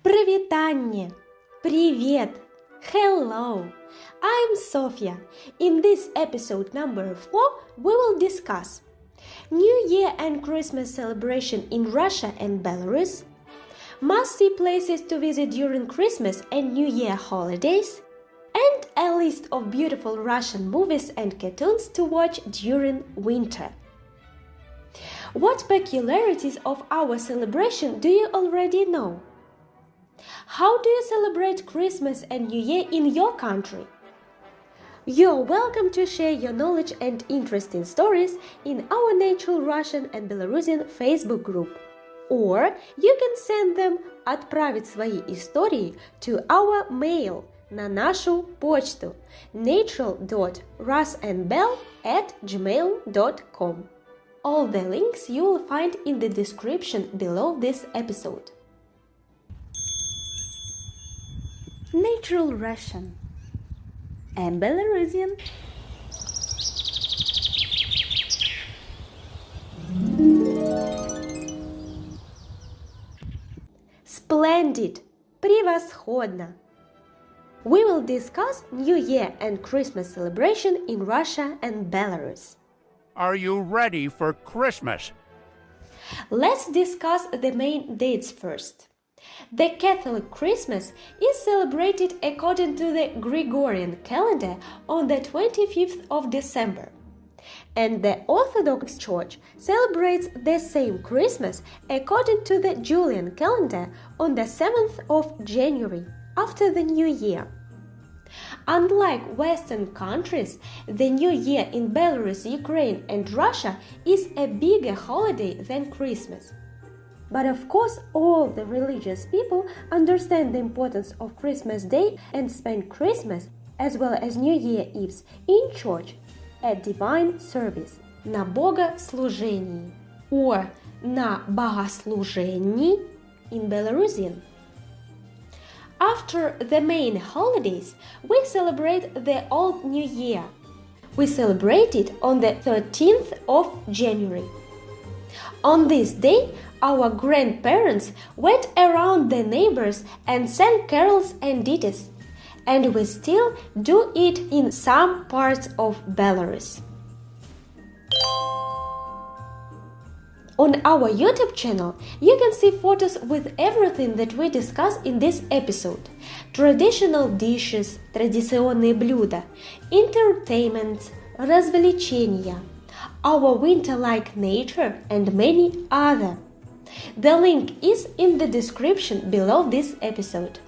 Привітання! Привет! Hello! I'm Sofia. In this episode number 4, we will discuss New Year and Christmas celebration in Russia and Belarus, must-see places to visit during Christmas and New Year holidays, and a list of beautiful Russian movies and cartoons to watch during winter. What peculiarities of our celebration do you already know? How do you celebrate Christmas and New Year in your country? You're welcome to share your knowledge and interesting stories in our Natural Russian and Belarusian Facebook group. Or you can send them отправить свои истории to our mail на нашу почту natural.rusandbel@gmail.com. All the links you will find in the description below this episode. Natural Russian and Belarusian. Splendid! Превосходно! We will discuss New Year and Christmas celebration in Russia and Belarus. Are you ready for Christmas? Let's discuss the main dates first. The Catholic Christmas is celebrated according to the Gregorian calendar on the 25th of December. And the Orthodox Church celebrates the same Christmas according to the Julian calendar on the 7th of January, after the New Year. Unlike Western countries, the New Year in Belarus, Ukraine and Russia is a bigger holiday than Christmas. But of course, all the religious people understand the importance of Christmas Day and spend Christmas as well as New Year Eves in church at divine service, на богослужении, or на богослужении in Belarusian. After the main holidays, we celebrate the Old New Year. We celebrate it on the 13th of January. On this day, our grandparents went around the neighbors and sang carols and ditties, and we still do it in some parts of Belarus. On our YouTube channel, you can see photos with everything that we discuss in this episode. Traditional dishes, традиционные блюда, entertainments, развлечения, our winter-like nature and many other. The link is in the description below this episode.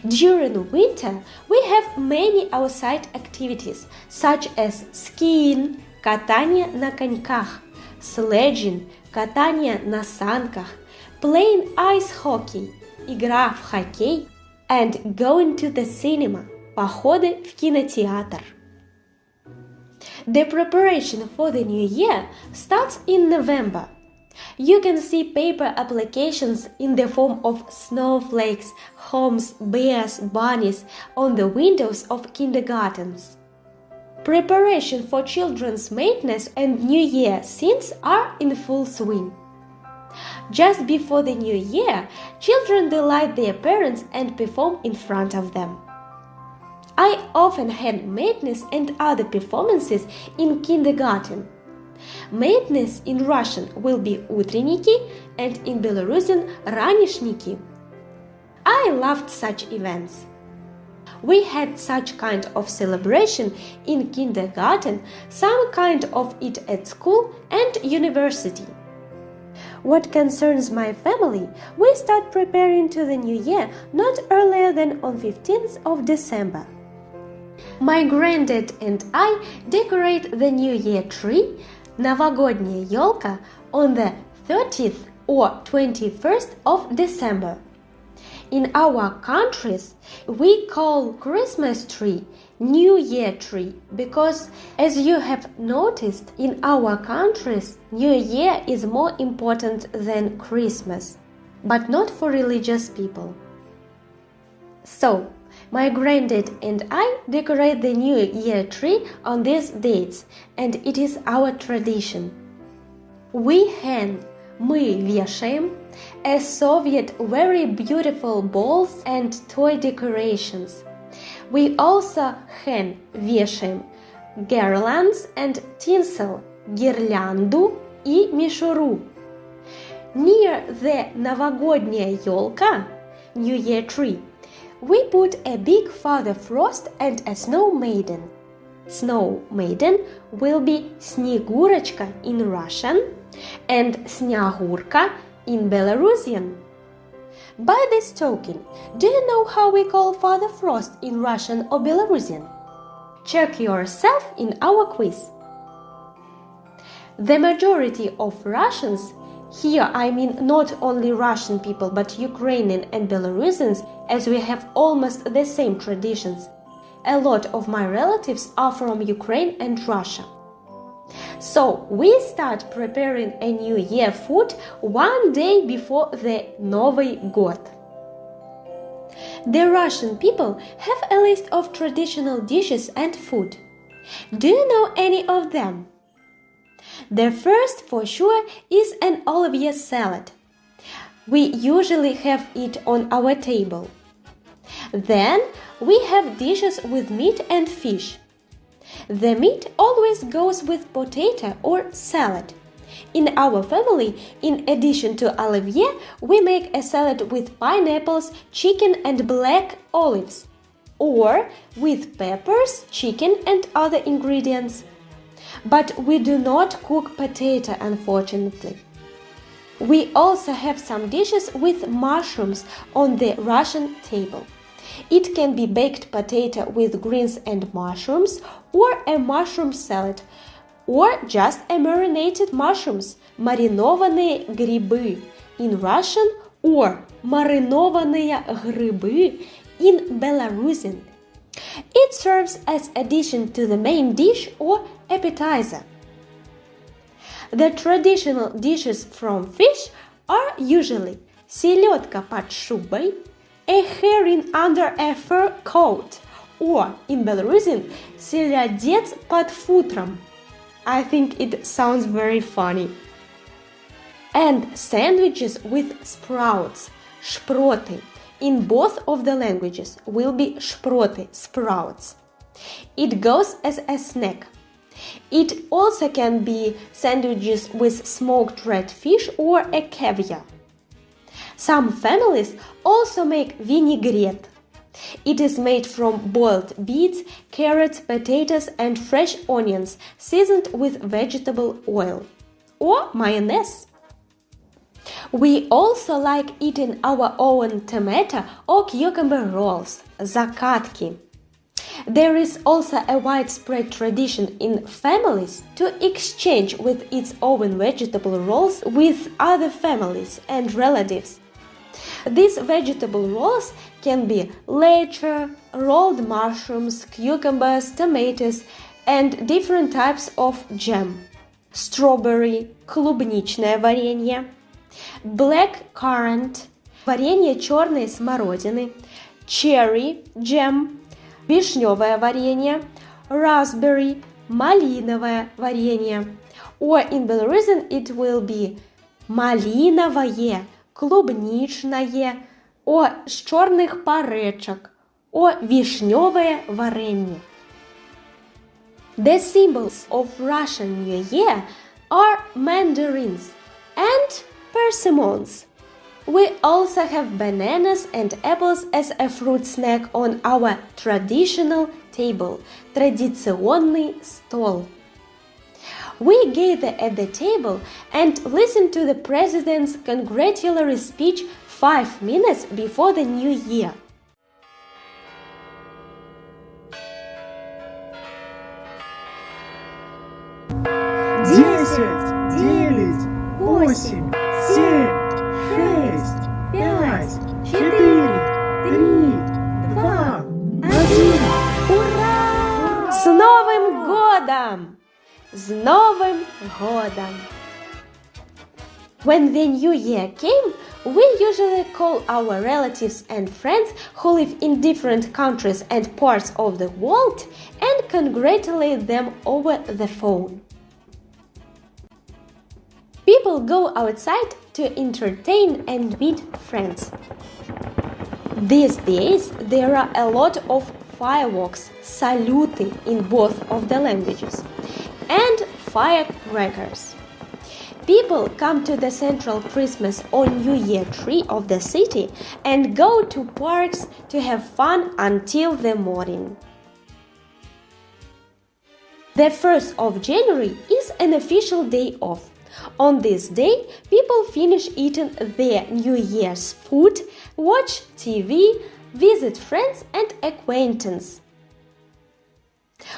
During winter, we have many outside activities, such as skiing, катание на коньках, sledging, катание на санках, playing ice hockey, игра в хоккей, and going to the cinema, походы в кинотеатр. The preparation for the new year starts in November. You can see paper applications in the form of snowflakes, homes, bears, bunnies on the windows of kindergartens. Preparation for children's maintenance and New Year scenes are in full swing. Just before the New Year, children delight their parents and perform in front of them. I often had maintenance and other performances in kindergarten. Maintenance in Russian will be утренники and in Belarusian ранешники. I loved such events. We had such kind of celebration in kindergarten, some kind of it at school and university. What concerns my family, we start preparing to the new year not earlier than on 15th of December. My granddad and I decorate the New Year tree, новогодняя елка, on the 30th or 21st of December. In our countries, we call Christmas tree New Year tree because, as you have noticed, in our countries, New Year is more important than Christmas, but not for religious people. So, my granddad and I decorate the New Year tree on these dates, and it is our tradition. We hang Мы вешаем a Soviet very beautiful balls and toy decorations. We also hang вешаем garlands and tinsel, гирлянду и мишуру. Near the новогодняя елка, New Year tree, we put a big Father Frost and a snow maiden. Snow maiden will be Снегурочка in Russian and Снягурка in Belarusian. By this token, do you know how we call Father Frost in Russian or Belarusian? Check yourself in our quiz. The majority of Russians, here I mean not only Russian people but Ukrainian and Belarusians, as we have almost the same traditions. A lot of my relatives are from Ukraine and Russia. So we start preparing a New Year food one day before the Новый год. The Russian people have a list of traditional dishes and food. Do you know any of them? The first for sure is an Olivier salad. We usually have it on our table. Then we have dishes with meat and fish. The meat always goes with potato or salad. In our family, in addition to Olivier, we make a salad with pineapples, chicken and black olives, or with peppers, chicken and other ingredients. But we do not cook potato, unfortunately. We also have some dishes with mushrooms on the Russian table. It can be baked potato with greens and mushrooms, or a mushroom salad, or just a marinated mushrooms, маринованные грибы in Russian, or маринованные грибы in Belarusian. It serves as addition to the main dish or appetizer. The traditional dishes from fish are usually селедка под шубой, a herring under a fur coat, or in Belarusian, селядец под футром. I think it sounds very funny. And sandwiches with sprouts, шпроты. In both of the languages will be шпроты, sprouts. It goes as a snack. It also can be sandwiches with smoked red fish or a caviar. Some families also make vinaigrette. It is made from boiled beets, carrots, potatoes and fresh onions seasoned with vegetable oil or mayonnaise. We also like eating our own tomato or cucumber rolls, zakatki. There is also a widespread tradition in families to exchange with its own vegetable rolls with other families and relatives. These vegetable rolls can be leche, rolled mushrooms, cucumbers, tomatoes, and different types of jam. Strawberry, клубничное варенье, black currant, варенье черной смородины, cherry jam, вишневое варенье, raspberry, малиновое варенье. Or in Belarusian it will be малиновое, клубничное, о с черных паречек, о вишневое варенье. The symbols of Russian New Year are mandarins and persimmons. We also have bananas and apples as a fruit snack on our traditional table, традиционный стол. We gather at the table and listen to the president's congratulatory speech 5 minutes before the new year. Десять, девять, восемь, семь, шесть, пять, четыре, три, два, один. Ура! С Новым годом! С Новым годом! When the new year came, we usually call our relatives and friends who live in different countries and parts of the world and congratulate them over the phone. People go outside to entertain and meet friends. These days there are a lot of fireworks, saluti in both of the languages, and firecrackers. People come to the central Christmas or New Year tree of the city and go to parks to have fun until the morning. The 1st of January is an official day off. On this day, people finish eating their New Year's food, watch TV, visit friends and acquaintances.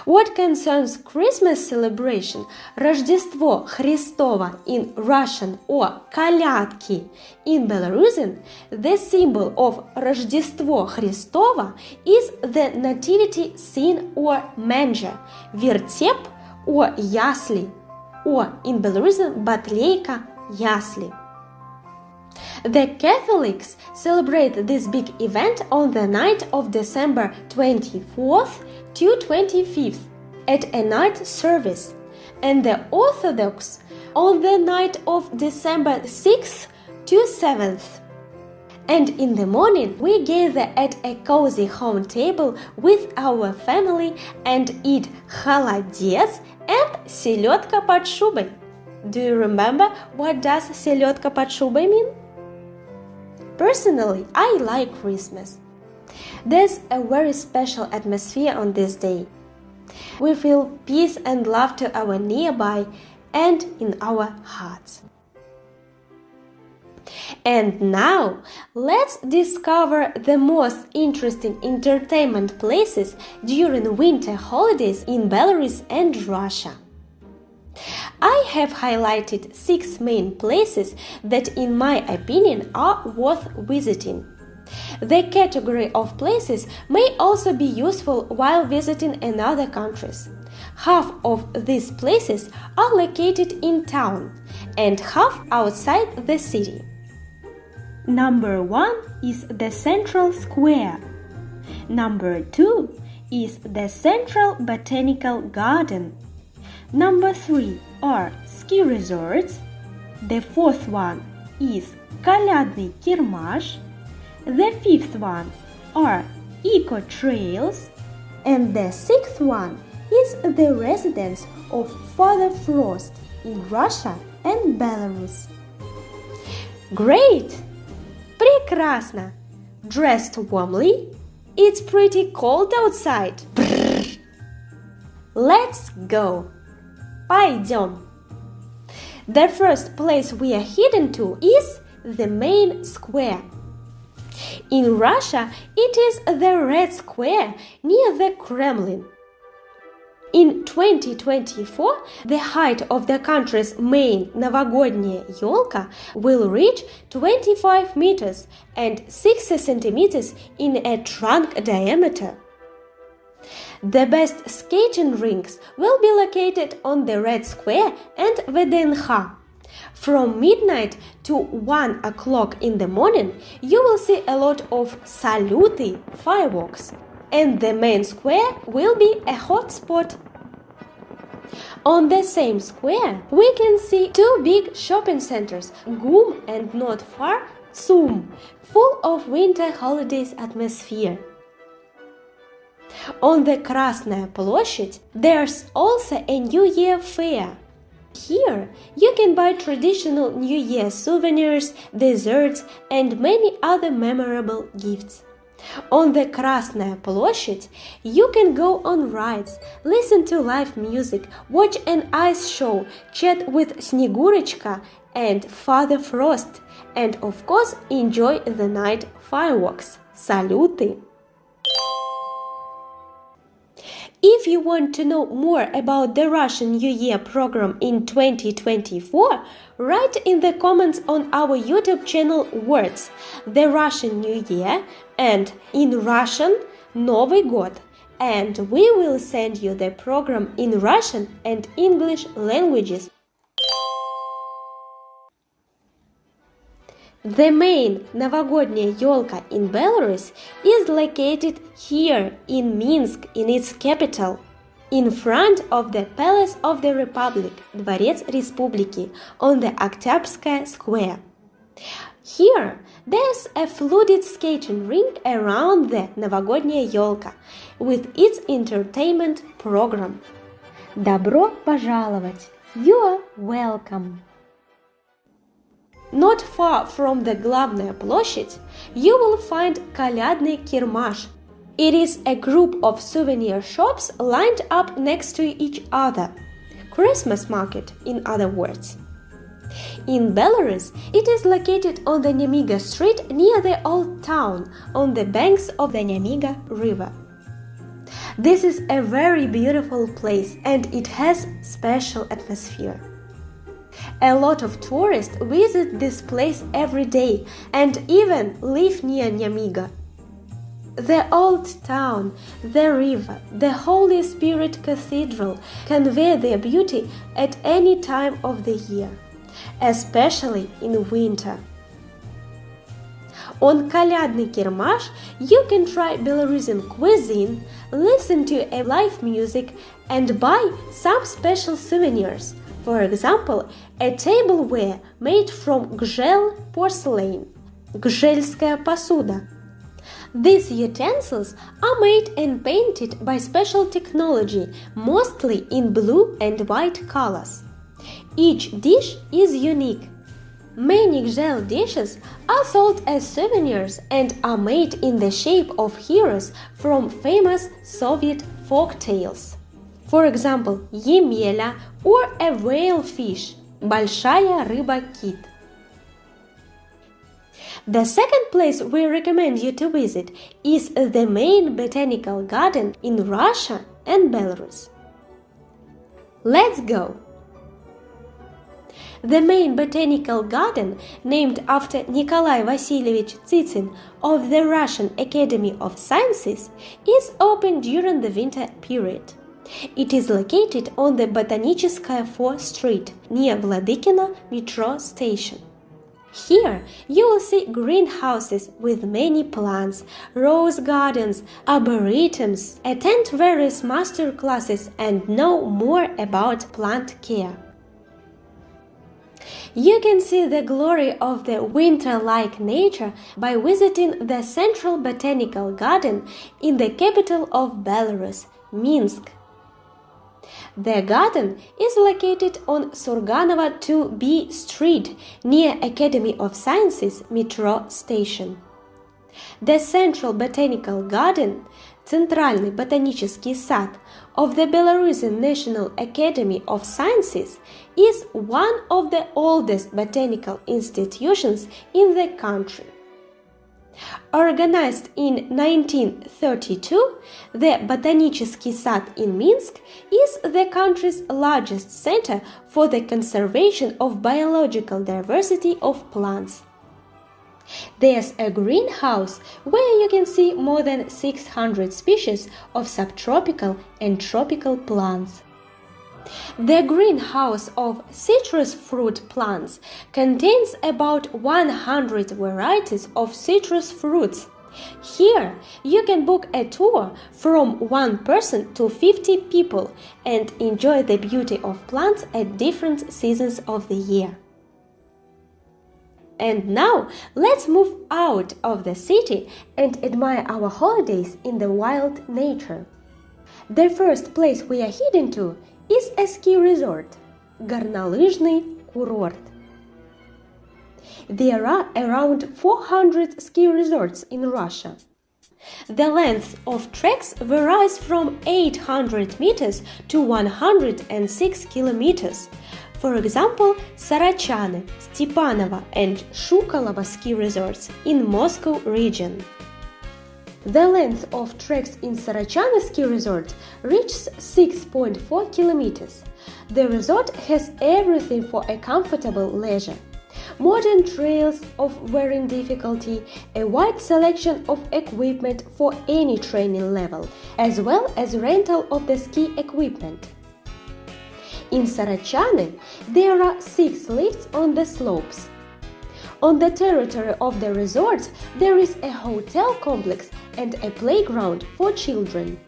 What concerns Christmas celebration, Рождество Христово in Russian or Колядки in Belarusian, the symbol of Рождество Христово is the nativity scene or manger, вертеп or ясли, or in Belarusian Batleyka ясли. The Catholics celebrate this big event on the night of December 24th to 25th at a night service, and the Orthodox on the night of December 6th to 7th. And in the morning we gather at a cozy home table with our family and eat холодец and селедка под шубой. Do you remember what does селедка под шубой mean? Personally, I like Christmas. There's a very special atmosphere on this day. We feel peace and love to our nearby and in our hearts. And now, let's discover the most interesting entertainment places during winter holidays in Belarus and Russia. I have highlighted 6 main places that, in my opinion, are worth visiting. The category of places may also be useful while visiting another countries. Half of these places are located in town and half outside the city. Number 1 is the Central Square. Number 2 is the Central Botanical Garden. Number 3 are ski resorts. The 4th one is Калядный Кирмаш. The 5th one are eco trails. And the 6th one is the residence of Father Frost in Russia and Belarus. Great! Прекрасно! Dressed warmly? It's pretty cold outside. Brrr. Let's go! Пойдем! The first place we are heading to is the main square. In Russia, it is the Red Square near the Kremlin. In 2024, the height of the country's main новогодняя елка will reach 25 meters and 60 centimeters in a trunk diameter. The best skating rinks will be located on the Red Square and VDNH. From midnight to 1 o'clock in the morning, you will see a lot of saluti fireworks, and the main square will be a hot spot. On the same square, we can see 2 big shopping centers, GUM and not far, CUM, full of winter holidays atmosphere. On the Krasная площадь, there's also a New Year fair. Here, you can buy traditional New Year souvenirs, desserts, and many other memorable gifts. On the Krasная площадь, you can go on rides, listen to live music, watch an ice show, chat with Снегурочка and Father Frost, and of course enjoy the night fireworks. Saluty! If you want to know more about the Russian New Year program in 2024, write in the comments on our YouTube channel words "The Russian New Year" and in Russian Новый год, and we will send you the program in Russian and English languages. The main новогодняя елка in Belarus is located here in Minsk, in its capital. in front of the Palace of the Republic, Дворец Республики, on the Oktябрьская Square. Here, there's a flooded skating rink around the новогодняя елка with its entertainment program. Добро пожаловать! You are welcome! Not far from the Главная площадь, you will find Калядный Кирмаш. It is a group of souvenir shops lined up next to each other. Christmas market, in other words. In Belarus, it is located on the Nyamiga Street near the old town, on the banks of the Nyamiga River. This is a very beautiful place and it has special atmosphere. A lot of tourists visit this place every day and even live near Nyamiga. The old town, the river, the Holy Spirit Cathedral convey their beauty at any time of the year, especially in winter. On Калядный Кирмаш, you can try Belarusian cuisine, listen to a live music and buy some special souvenirs. For example, a tableware made from gzhel porcelain, gzhelskая посуда. These utensils are made and painted by special technology, mostly in blue and white colors. Each dish is unique. Many gzhel dishes are sold as souvenirs and are made in the shape of heroes from famous Soviet folk tales. For example, емеля or a whale fish, большая рыба-кит. The second place we recommend you to visit is the main botanical garden in Russia and Belarus. Let's go! The main botanical garden, named after Nikolai Vasilievich Tsitsin of the Russian Academy of Sciences, is open during the winter period. It is located on the Botanическая 4th Street, near Vladikino metro station. Here you will see greenhouses with many plants, rose gardens, arboretums, attend various master classes and know more about plant care. You can see the glory of the winter-like nature by visiting the Central Botanical Garden in the capital of Belarus, Minsk. The garden is located on Surganova 2B Street near Academy of Sciences metro station. The Central Botanical Garden, Центральный ботанический сад of the Belarusian National Academy of Sciences, is one of the oldest botanical institutions in the country. Organized in 1932, the Ботанический сад in Minsk is the country's largest center for the conservation of biological diversity of plants. There's a greenhouse where you can see more than 600 species of subtropical and tropical plants. The greenhouse of citrus fruit plants contains about 100 varieties of citrus fruits. Here you can book a tour from 1 person to 50 people and enjoy the beauty of plants at different seasons of the year. And now let's move out of the city and admire our holidays in the wild nature. The first place we are heading to is a ski resort, горнолыжный курорт. There are around 400 ski resorts in Russia. The length of treks varies from 800 meters to 106 kilometers. For example, Sarachany, Stepanovo and Shukalovo ski resorts in Moscow region. The length of treks in Sarachany ski resort reaches 6.4 kilometers. The resort has everything for a comfortable leisure. Modern trails of varying difficulty, a wide selection of equipment for any training level, as well as rental of the ski equipment. In Sarachany, there are 6 lifts on the slopes. On the territory of the resort, there is a hotel complex and a playground for children.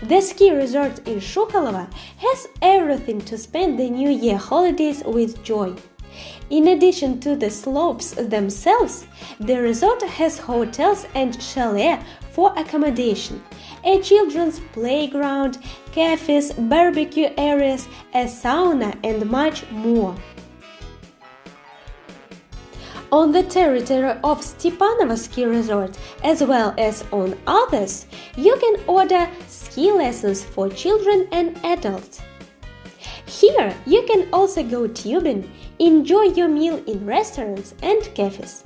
The ski resort in Shukalova has everything to spend the New Year holidays with joy. In addition to the slopes themselves, the resort has hotels and chalet for accommodation, a children's playground, cafes, barbecue areas, a sauna and much more. On the territory of Stepanovo ski resort, as well as on others, you can order ski lessons for children and adults. Here, you can also go tubing, enjoy your meal in restaurants and cafes.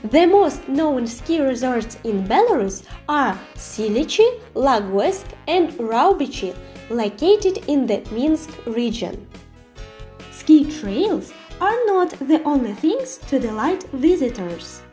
The most known ski resorts in Belarus are Silichi, Lagoysk and Raubichi, located in the Minsk region. Ski trails are not the only things to delight visitors.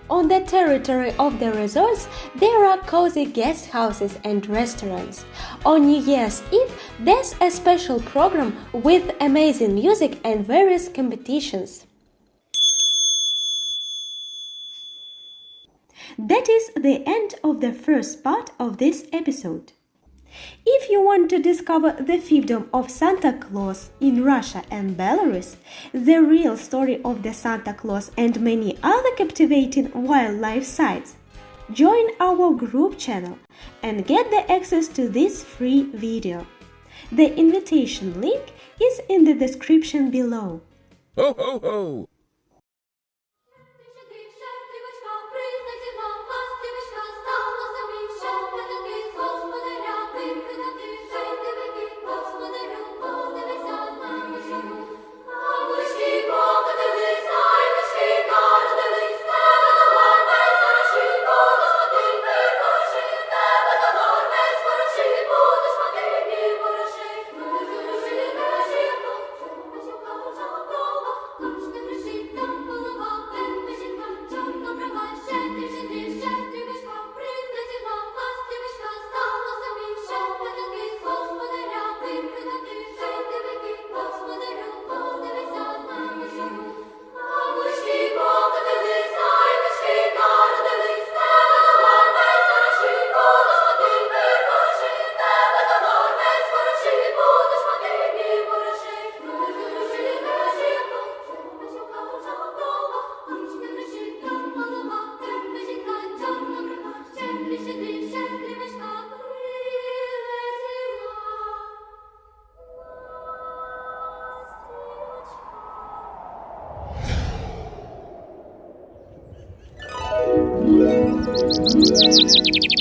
On the territory of the resorts, there are cozy guest houses and restaurants. On New Year's Eve, there's a special program with amazing music and various competitions. That is the end of the first part of this episode. If you want to discover the fiefdom of Santa Claus in Russia and Belarus, the real story of the Santa Claus and many other captivating wildlife sites, join our group channel and get the access to this free video. The invitation link is in the description below. Ho ho ho! Thank you.